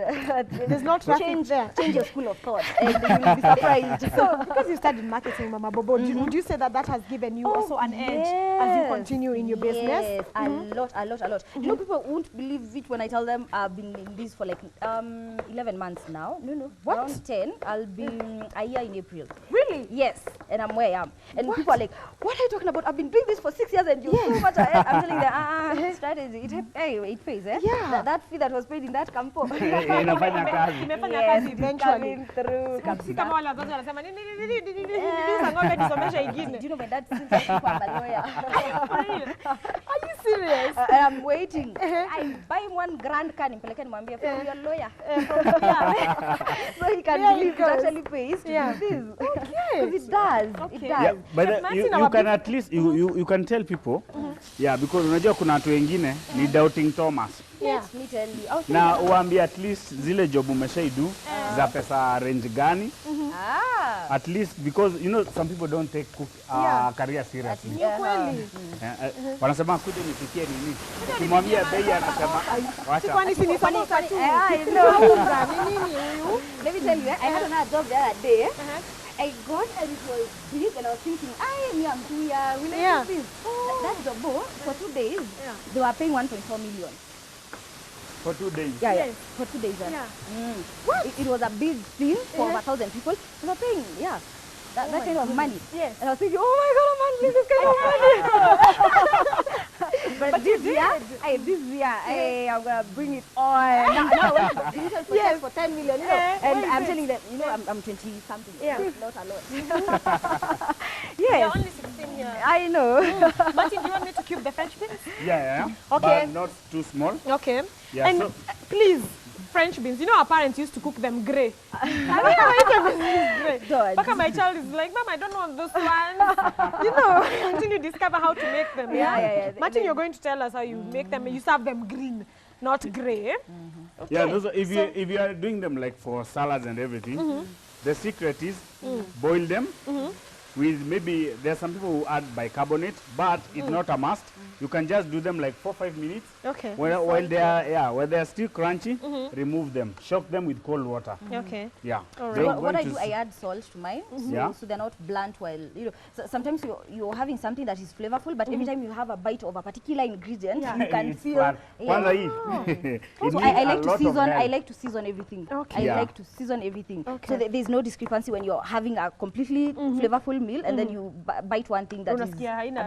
There's no traffic there. Change your school of thought and you will be surprised. So because you studied marketing, Mama Bobo, would you say that has given you also an edge as you continue in your business? Yes, a lot. You know, people won't believe it when I tell them I've been in this for like 11 months now. No. What? Around 10. I'll be a year in April. Really? Yes. And I'm where I am. And people are like, what are you talking about? I've been doing this for 6 years and you're so much ahead. I'm telling them, strategy. It pays, Yeah. That fee that was paid in that campo. Inafanya kazi. Imefanya kazi eventually. Coming through. Si kama wale wazazi wanasema niliza ng'ombe nisomesha ingine. Do you know my dad since I'm a lawyer? Are you serious? I'm waiting. I'm buying 1 grand car nimpeleke nimwambie from your lawyer. So he can believe it actually pays to do this. Because it does. It does. Yeah, but you can at least you can tell people, because unajua kuna watu wengine ni doubting Thomas. Let me tell you. Na uambie at least zile job umeshaidu za pesa range gani. At least because some people don't take career seriously. Kweli. Wanasema kuja nipikie nini? Ukimwambia bei anasema wacha. Kwani si ni samosa tu. Let me tell you, I had another job the other day. I got and it was big and I was thinking, I'm too young, will I do this? That job, for 2 days, they were paying 1.4 million. For 2 days? Yeah, for 2 days. What? It was a big thing for over 1,000 people. They were paying, that kind of money. Yes. And I was thinking, oh my God, I'm handling this kind of money. But this year, I'm going to bring it on. Now I went to the digital for 10 million, and I'm telling them, I'm 20-something. Not a lot. You're only 16 years. I know. Martin, do you want me to cube the French beans? Yeah. Okay. But not too small. Okay. Yeah, and please, French beans. Our parents used to cook them grey. Baka my child is like, Mom, I don't want those ones. Until you discover how to make them. Martin, you're going to tell us how you make them. You serve them green, not grey. Okay. Yeah, if you are doing them like for salads and everything, the secret is boil them. With maybe there's some people who add bicarbonate, but it's not a must. You can just do them like 4-5 minutes. Okay. While they are still crunchy, remove them. Shock them with cold water. Okay. Yeah. All right. What I do, I add salt to mine, so they're not blunt. While so sometimes you're having something that is flavorful, but every time you have a bite of a particular ingredient, you can feel. Also, I like to season. I like to season everything. Okay. I like to season everything. Okay. So there's no discrepancy when you're having a completely flavorful meal and then you bite one thing that is a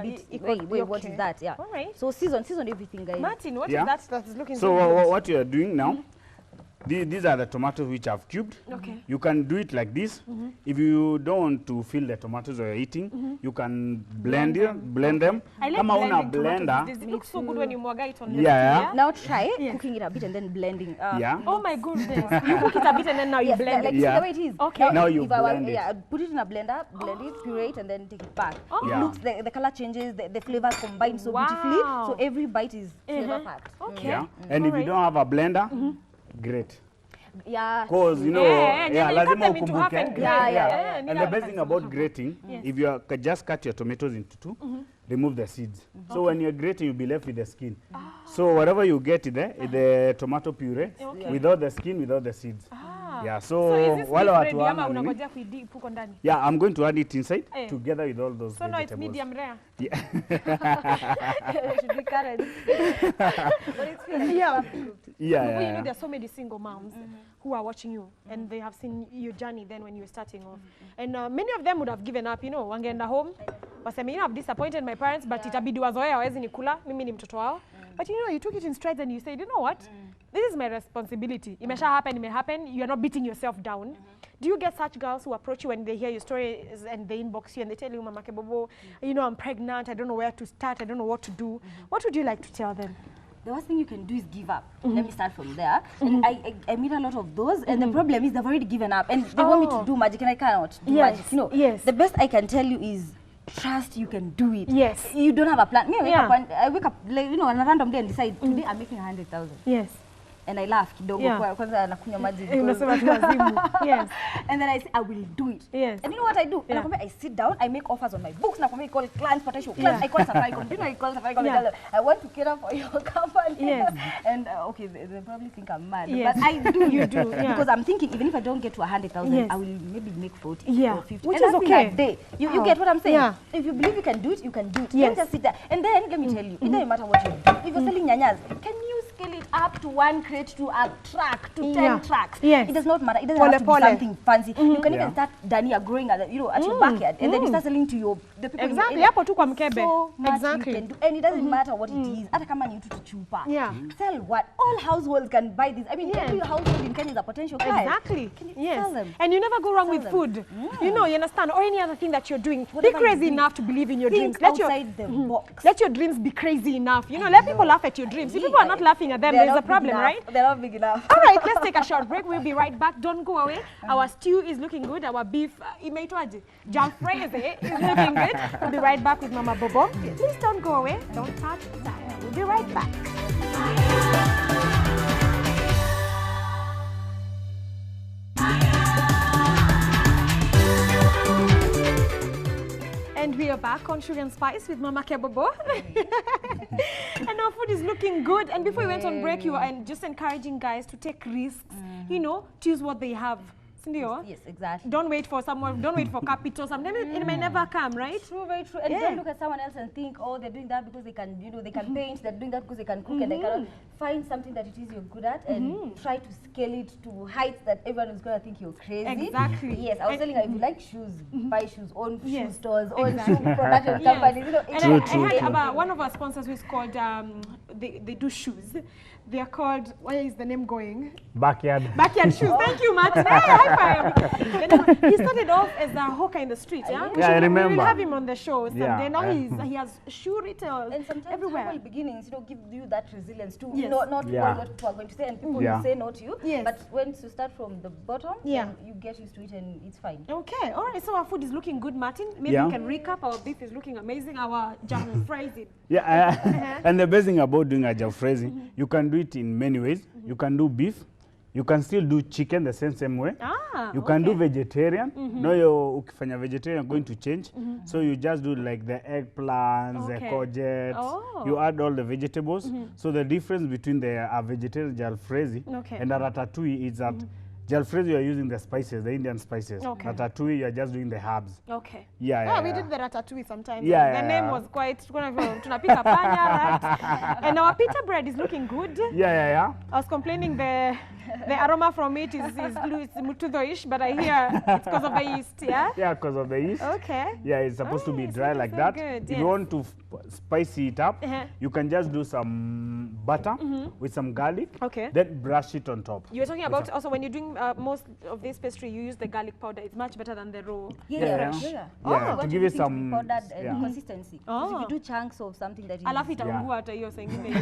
bit. Wait, what is that? Yeah. All right. So season everything, guys. Martin, what is that is looking so what you are doing now, These are the tomatoes which I've cubed. Okay. You can do it like this. If you don't want to feel the tomatoes you're eating, you can blend them. I like Kama una blending tomatoes blender. these days. It looks so good when you mwaga it on the Yeah. Now try cooking it a bit and then blending. Yeah. Oh my goodness. You cook it a bit and then now you Yes, blend like it. see Yeah. the way it is. Okay. Now you if I blend it. Yeah, put it in a blender, blend it, puree it, and then take it back. Oh. It Yeah. looks, the color changes, the flavors combine so beautifully. So every bite is flavor packed. Okay. Yeah. And if you don't have a blender, great. Yeah. Because you know, Yeah, you cut lazima them into half ukumbuke. and grate. Yeah. And the best thing about grating, if you just cut your tomatoes into two, remove the seeds. So when you're grating, you'll be left with the skin. So whatever you get there, the tomato puree, without the skin, without the seeds. Yeah. So is So this wale beef watu ready ama wana nini? unangojea kuidip huko ndani? Yeah, I'm going to add it inside Eh. together with all those So now it's vegetables. medium rare. Should be carrots. But it's feeling Yeah. Yeah, You know, yeah. there are so many single moms who are watching you and they have seen your journey then when you were starting off. And many of them would have given up, you know, wangeenda home. Waseme, you know, I've disappointed my parents, but itabidi wazoea hawezi nikula, mimi ni mtoto wao. But you know, you took it in strides and you said, you know what? This is my responsibility. It may happen. You are not beating yourself down. Do you get such girls who approach you when they hear your stories and they inbox you and they tell you, MAMAKE Bobo, you know, I'm pregnant, I don't know where to start, I don't know what to do. What would you like to tell them? The worst thing you can do is give up. Let me start from there. And I meet a lot of those, and the problem is they've already given up, and they want me to do magic, and I cannot do magic. You know, the best I can tell you is trust you can do it. Yes. You don't have a plan. Me, I wake up, like, you know, on a random day and decide today I'm making 100,000. Yes. And I laugh kidogo kwanza nakunywa maji. Unasema tu wazimu. Yes. And then I say I will do it. Yes. And you know what I do? I sit down, I make offers on my books. I call clients, potential clients. I call Safaricom. You know, I call Safaricom and tell them, I want to cater for your company. Yes. And okay, they probably think I'm mad. Yes. But I do. You do. Yeah. Because I'm thinking, even if I don't get to 100,000, I will maybe make 40 or 50. Which and is that's okay. in a day. You get what I'm saying? Yeah. If you believe you can do it, you can do it. Yes. Don't just sit there. And then, let me tell you, it doesn't matter what you do. If you're selling nyanyas, can you scale it up to 1 crate to a track, to 10 tracks? Yes. It does not matter. It doesn't have to be something fancy. You can even start Dania growing at, you know, at your backyard, and then you start selling to the people. Exactly. Hapo tu kwa mkebe. So much Exactly. you can do, and it doesn't matter what it is. Hata kama ni tu chupa. Yeah. Sell what? All households can buy this. I mean, every household in Kenya is a potential client. Exactly. Can you Yes. sell them? And you never go wrong with them. food. You know, you understand? Or any other thing that you're doing. Whatever Be crazy you do, enough to believe in your Think dreams. outside the box. Let your dreams be crazy enough. You know, let people laugh at your dreams. If people are not laughing at them, They're there's a not big problem, enough. right? They're not big enough. All right, let's take a short break. We'll be right back. Don't go away. Our stew is looking good. Our beef, imeitwaje? Jalfrezi is looking good. We'll be right back with Mama Bobo. Please don't go away. Don't touch the dial. We'll be right back. And we are back on Sugar and Spice with MAMAKE Bobo. And our food is looking good. And before we went on break, you were just encouraging guys to take risks, you know, choose what they have. Sindio? Yes, exactly. Don't wait for someone, don't wait for capital. Sometimes it may never come, right? True, very true. And don't look at someone else and think, oh, they're doing that because they can, you know, they can paint, they're doing that because they can cook, and they cannot find something that it is you're good at and try to scale it to heights that everyone is going to think you're crazy. Exactly. Yes, I was telling her, if you like shoes, buy shoes, own shoe Yes. stores, own Exactly. shoe production companies. You know, And True, I heard true. about one of our sponsors who is called, they do shoes. They are called, where is the name going? Backyard. Backyard shoes. Thank you, Matt. Hey, high five. You know, he started off as a hawker in the street, yeah? Yeah, I We remember. will have him on the show someday. Yeah, Now yeah. he has shoe retail and sometimes everywhere. humble beginnings, you know, give you that resilience too. Yes. Not Yeah. what people are going to say, and people Yeah. will say no to you. Yes. But once you start from the bottom, Yeah. then you get used to it and it's fine. Okay, all right. So our food is looking good, Martin. Maybe Yeah. we can recap. Our beef is looking amazing. Our jam phrasing. Yeah, and the best thing about doing a jalfrezi, you can do it in many ways. You can do beef. You can still do chicken the same way. Ah, You can do vegetarian. No, you're ukifanya vegetarian going to change. So you just do like the eggplants, the Okay. courgettes. Oh. You add all the vegetables. So the difference between the vegetarian jalfrezi Okay. and a ratatouille is that jalfrezi you are using the spices, the Indian spices. Okay. Ratatouille you are just doing the herbs. Okay. Yeah, Yeah, yeah, we yeah. did the ratatouille sometimes. Yeah, The yeah, name yeah. was quite, tunapika panya, right? And our pita bread is looking good. Yeah. I was complaining the the aroma from it is mutudo-ish, but I hear it's because of the yeast, yeah? Yeah, because of the yeast. Okay. Yeah, it's supposed to be dry like so that. good, If yes. you want to spice it up, Uh-huh. you can just do some butter with some garlic, Okay. then brush it on top. You were talking about also when you're doing most of this pastry, you use the garlic powder. It's much better than the raw. Yeah. Yeah. Yeah, Want to give it everything to be some powdered and yeah. consistency. Because if you do chunks of something that is Alafu itaungua hata hiyo saa ingine hiyo.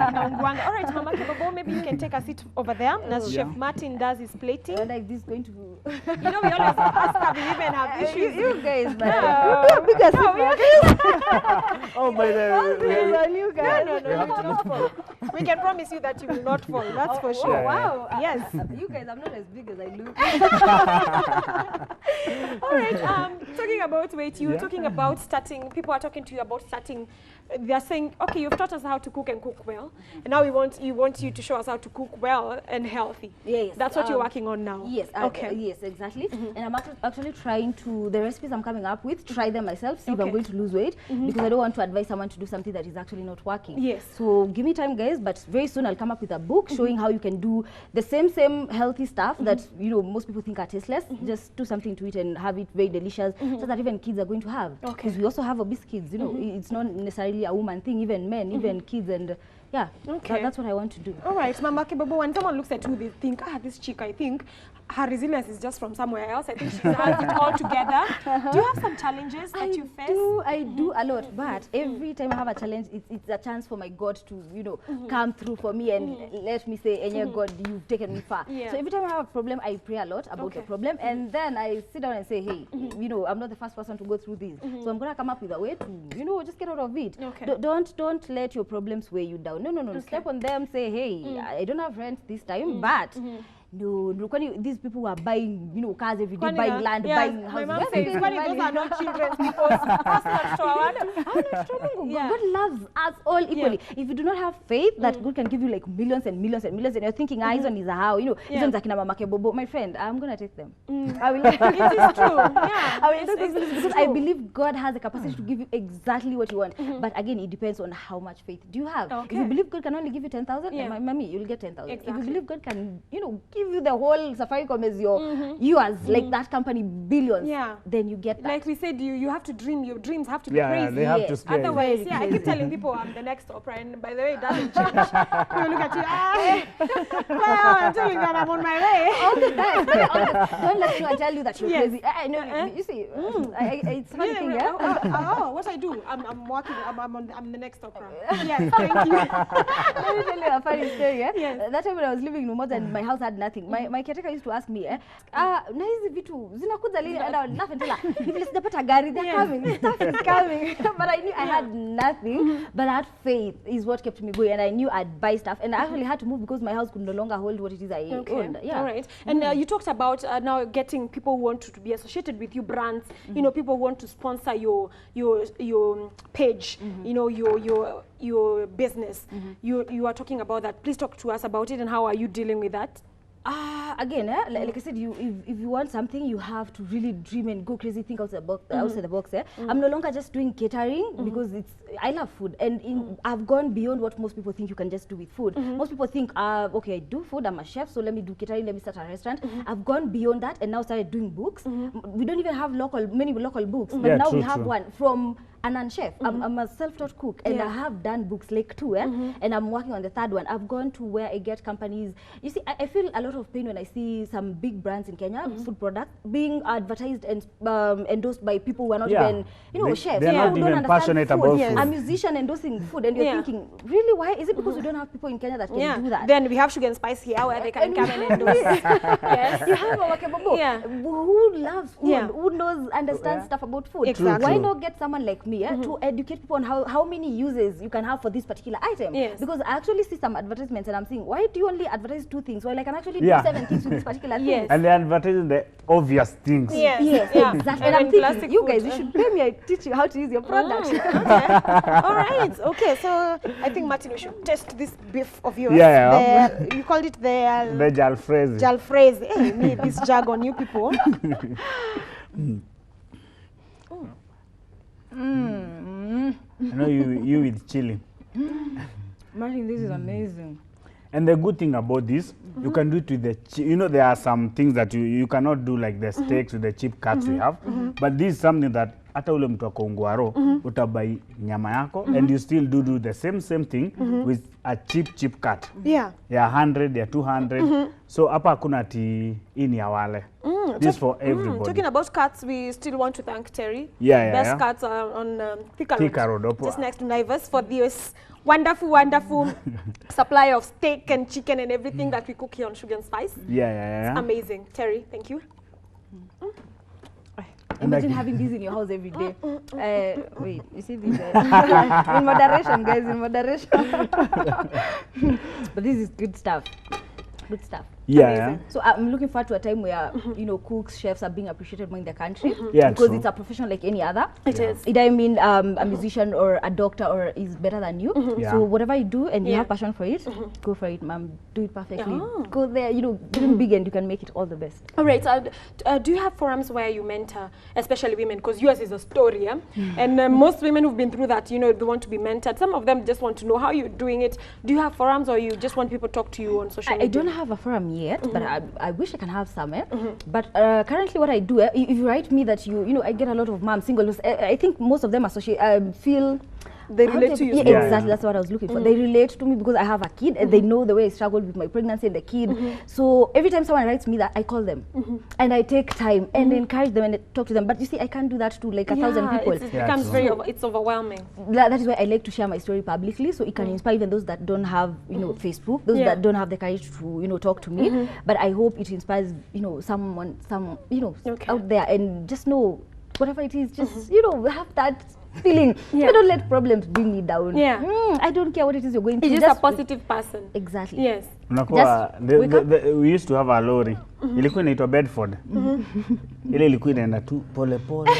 Inaunguanga. All right, Mama Bobo, maybe you can take a seat over there as Chef Martin does his plating. whether is this going to You know, we always ask her, we even have issues. you guys, but Oh, by the way, you guys. No, you will not fall. We can promise you that you will not fall. That's for sure. yeah. Wow. Yes. You guys, I'm not as big as I look. All right. Talking about weight, you were talking about starting. People are talking to you about starting. They are saying, okay, you've taught us how to cook and cook well, and now we want you to show us how to cook well and healthy. Yes. That's what you're working on now. Yes. Okay. Yes, exactly. And I'm actually trying to, the recipes I'm coming up with, try them myself, see if I'm Okay. going to lose weight, because I don't want to advise someone to do something that is actually not working. Yes. So give me time, guys, but very soon I'll come up with a book showing how you can do the same healthy stuff that, you know, most people think are tasteless. Just do something to it and have it very delicious, so that even kids are going to have. Okay. Because we also have obese kids, you know, it's not necessarily a woman thing, even men, even kids, and yeah, Okay. that's what I want to do. All right, Mama Bobo, when someone looks at you, they think, this chick, I think her resilience is just from somewhere else. I think she has it all together. Do you have some challenges that you face? I do a lot, but every time I have a challenge, it's a chance for my God to, you know, come through for me and let me say, Enya God, you've taken me far. Yeah. So every time I have a problem, I pray a lot about the problem, and then I sit down and say, hey, you know, I'm not the first person to go through this, so I'm gonna come up with a way to, you know, just get out of it. Okay. Don't let your problems weigh you down. No. Step on them. Say, hey, I don't have rent this time, but. No, these people who are buying, you know, cars every day, buying land, buying houses. My mom says, those are not children because God loves us all equally. If you do not have faith that God can give you like millions and millions and millions, and you're thinking, Izon is a how, you know, Izon's like MAMAKE Bobo, my friend, I'm gonna take them. I will. It is true. Yeah. I will take those millions because I believe God has the capacity to give you exactly what you want. But again, it depends on how much faith do you have. Okay. If you believe God can only give you 10,000, Yeah. mommy, you'll get 10,000. Exactly. If you believe God can, you know, give you the whole Safaricom as yours, like that company billions, Yeah. then you get that. Like we said, you have to dream. Your dreams have to be yeah, crazy. they have to Yes. scale. Otherwise, Very yeah, I crazy. keep telling people I'm the next Oprah, and by the way, it doesn't change. People look at you, well, I'm telling you that I'm on my way. All the time. Don't let anyone tell you that you're Yes. crazy. I know. You see, it's funny thing, yeah. What I do, I'm working. I'm the next Oprah. Yes, thank you. Let me tell you a funny story. Yes. That time when I was living in Umoja and my house had nothing, my caretaker used to ask me, na hizi vitu zinakuja lini? And I would laugh and tell her, if let's put a gari, they're coming, stuff is coming. But I knew I had nothing, but that faith is what kept me going, and I knew I'd buy stuff, and I actually had to move because my house could no longer hold what it is I owned. Yeah. All right. And you talked about now getting people who want to be associated with you, brands. You know, people who want to sponsor your page. You know, your business. You are talking about that. Please talk to us about it and how are you dealing with that? Again, like I said, if you want something, you have to really dream and go crazy, think outside the box. I'm no longer just doing catering because I love food, and I've gone beyond what most people think you can just do with food. Most people think, okay, I do food, I'm a chef, so let me do catering, let me start a restaurant. I've gone beyond that and now started doing books. We don't even have many local books, but now we have one from a non-chef. I'm a self-taught cook, and I have done books like 2, and I'm working on the 3rd one. I've gone to where I get companies. You see, I feel a lot of pain when I see some big brands in Kenya, food products, being advertised and endorsed by people who are not even, you know, chefs. They're not who don't even understand passionate food. about Yes. food. A musician endorsing food, and you're thinking, really, why? Is it because we don't have people in Kenya that can do that? Then we have Sugar and Spice here where they can come and endorse. Yes. You have MAMAKE Bobo, who loves food, who understands stuff about food. Exactly. Why not get someone like me to educate people on how many uses you can have for this particular item? Yes. Because I actually see some advertisements and I'm saying, why do you only advertise 2 things? Well, I can actually do 7 things with this particular thing. Yes. And they're advertising the obvious things. Yes. Yes, Yeah. exactly. And And I'm plastic thinking, you food. guys, you should pay me. I teach you how to use your product. Okay. All right. Okay. So I think, Martin, we should test this beef of yours. Yeah. You called it the The jalfrezi. jalfrezi. Hey, me, this jargon, you people. I know you with chili. Martin, this is amazing. And the good thing about this, you can do it with the, you know, there are some things that you cannot do like the steaks with the cheap cuts we have. But this is something that hata ule mtu wako Ungwaro, utabai nyama yako, and you still do the same thing with a cheap cut. Yeah. Yeah, 100, yeah, 200. So hapa hakuna ati ini ya wale. This for everybody. Talking about cuts, we still want to thank Terry. Yeah. Cuts are on Thika Road. Just next to Naivas, for this wonderful supply of steak and chicken and everything that we cook here on Sugar and Spice. Yeah. It's amazing. Terry, thank you. Imagine having these in your house every day. Wait, you see these? In moderation, guys, in moderation. But this is good stuff. Good stuff. Yeah. So I'm looking forward to a time where you know, cooks, chefs are being appreciated more in the country. Yeah, because true. it's a profession like any other. It is. Either I mean a musician or a doctor or is better than you. So whatever you do and you have passion for it, go for it, ma'am. Do it perfectly. Go there, you know, dream big and you can make it all the best. All right. Do you have forums where you mentor, especially women? Because yours is a story, yeah? And most women who've been through that, you know, they want to be mentored. Some of them just want to know how you're doing it. Do you have forums, or you just want people to talk to you on social media? I don't have a forum yet, but I wish I can have some. But currently, what I do, if you write me that you know, I get a lot of moms, singles. I think most of them feel. They relate to you. Yeah, exactly. That's what I was looking for. They relate to me because I have a kid, and they know the way I struggled with my pregnancy and the kid. So every time someone writes me that, I call them, and I take time and encourage them and talk to them. But you see, I can't do that to like 1,000 people. It becomes it's overwhelming. That is why I like to share my story publicly, so it can inspire even those that don't have, you know, Facebook, those that don't have the courage to, you know, talk to me. But I hope it inspires, you know, someone, you know, out there, and just know whatever it is, just you know, have that feeling. You don't let problems bring me down. I don't care what it is you're going through. You're just a positive person. Exactly. Yes. We used to have a lorry. Ilikuwa inaitwa Bedford. Ile ilikuwa inaenda tu pole pole.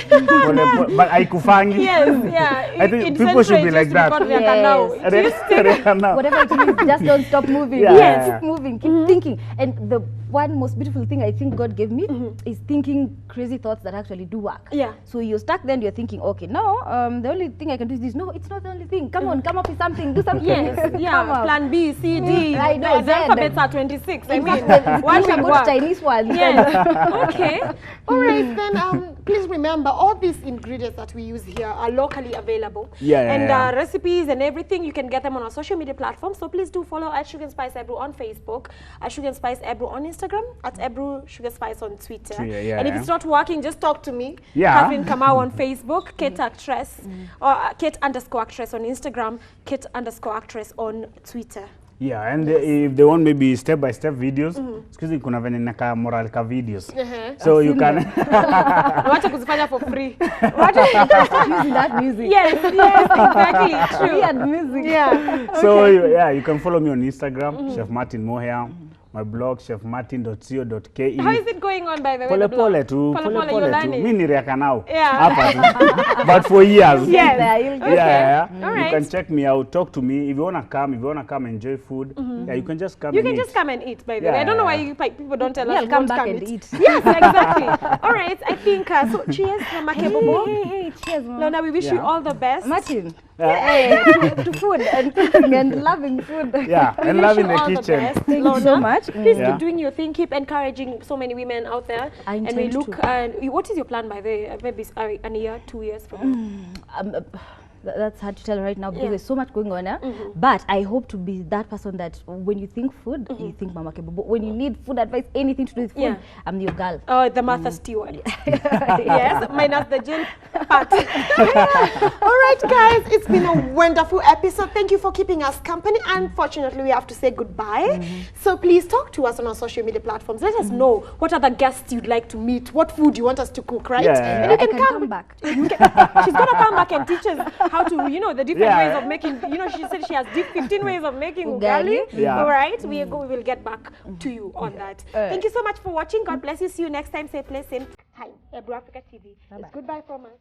But haikufangi. Yes, yeah. I think people should be like that. Whatever it is, just don't stop moving. Keep moving, keep thinking. And the one most beautiful thing I think God gave me is thinking crazy thoughts that actually do work. Yeah. So you're stuck then, you're thinking, okay, no, the only thing I can do is this. No, it's not the only thing. Come on, come up with something, do something. Yes, Plan B, C, D. I know, the alphabets are 26. I mean, one will work. Chinese one. Yes. Okay. All right, then please remember, all these ingredients that we use here are locally available. And recipes and everything, you can get them on our social media platforms. So please do follow at Sugar and Spice Ebru on Facebook, at Sugar and Spice Ebru on Instagram, at Ebru Sugar Spice on Twitter. And if it's not working, just talk to me. Catherine Kamau on Facebook, Kate Actress, or Kate_Actress on Instagram, Kate_Actress on Twitter. Yeah, and if they want maybe step-by-step videos, excuse me, kuna vene naka moral ka videos. So you can Wacha kuzifanya for free. Using that music. Yes, exactly. True. Weird music. Yeah. So you can follow me on Instagram, Chef Martin Moher. My blog, chefmartin.co.ke. How is it going on, by the way? Pole tu. Mimi ni reaka now. Yeah. But for years. Yes. Yeah. All right. You can check me out, talk to me. If you wanna come enjoy food, you can just come. You can just come and eat, by the way. I don't know why people don't tell us. I'll come back and eat. Yes, exactly. All right. I think so. Cheers, MAMAKE BOBO. Hey, cheers, Mama. Lona, we wish you all the best. Martin. To food and cooking and loving food. Yeah, and loving the kitchen. Thank you so much. Please keep doing your thing. Keep encouraging so many women out there. And we look. What is your plan, by the way? Maybe a year, 2 years from now. That's hard to tell right now because there's so much going on. But I hope to be that person that when you think food, you think MAMAKE BOBO. When you need food advice, anything to do with food, I'm your girl. Oh, the Martha Stewart. Yes, minus the Jill part. All right, guys, it's been a wonderful episode. Thank you for keeping us company. Unfortunately, we have to say goodbye. So please talk to us on our social media platforms. Let us know what other guests you'd like to meet, what food you want us to cook, right? And you can come back. She's going to come back and teach us how to, you know, the different ways of making, you know, she said she has 15 ways of making ugali. All right, we will get back to you on that. Thank you so much for watching. God bless you. See you next time. Same place, same time. Ebru Africa TV. It's goodbye from us.